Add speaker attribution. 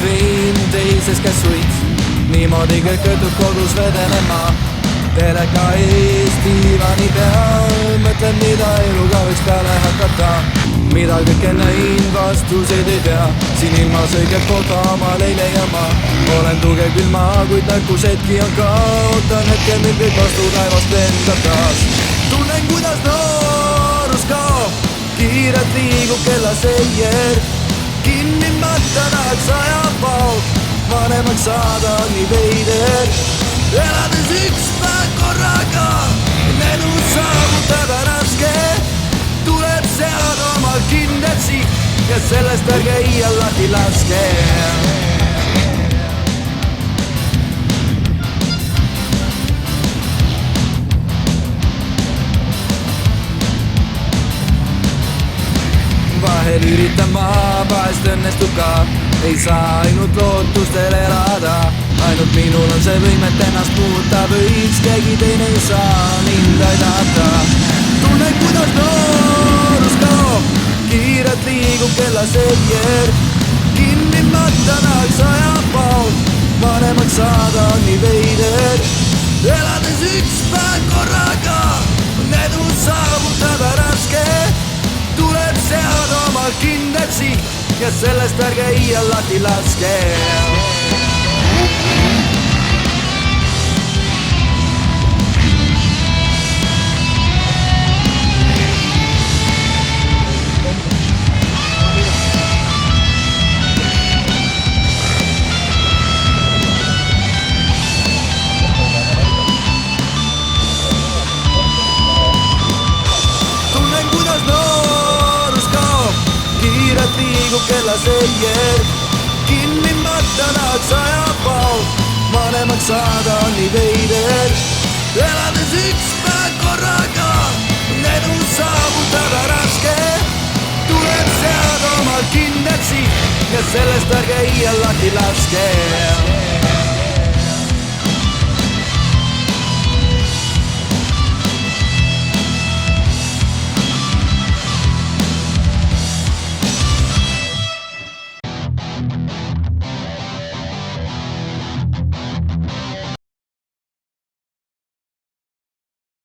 Speaker 1: käes viin, teises käes suits. Niimoodi kõik õhtud kodus vedelema, teleka ees diivani peal. Mõtlen, mida eluga võiks peale hakata, mida kõike näin, vastuseid ei tea. Siin ilmas õiget kohta omal ei leia ma. Olen tugev külma, kuid nõrkusedki on ka. Ootan hetke, mil kõik vastu taevast lendab taas. Tunnen, kuidas noorus kaob, kiirelt liigub kellaseier. Kinni mõttenaks ajab pauk, vanemaks saada on nii veider. Elades üks päev korraga, edu saavutada raske. Tuleb seada omal kindel siht ja sellest ärge iial lahti laske. Vahel üritan ma, vahest õnnestub ka. Ei saa ainult lootustel elada, ainult minul on see võimet ennast muuta. Võiks keegi teine ei saa mind aidata. Tunnen, kuidas noorus kaob, kiirelt liigub kellaseier. Kinni mõttenaks ajab pauk, vanemaks saada on nii veider. Elades üks päev korraga, on edu saavutada raske. Tuleb seada omal kindel siht ja sellest ärge iial lahti laske. Tunnen, kuidas noorus kaob, kiirelt liigub kellaseier. Kinni mõttenaks ajab pauk, vanemaks saada on nii veider. Elades üks päev korraga, on edu saavutada raske. Tuleb seada omal kindel siht ja sellest ärge iial lahti laske.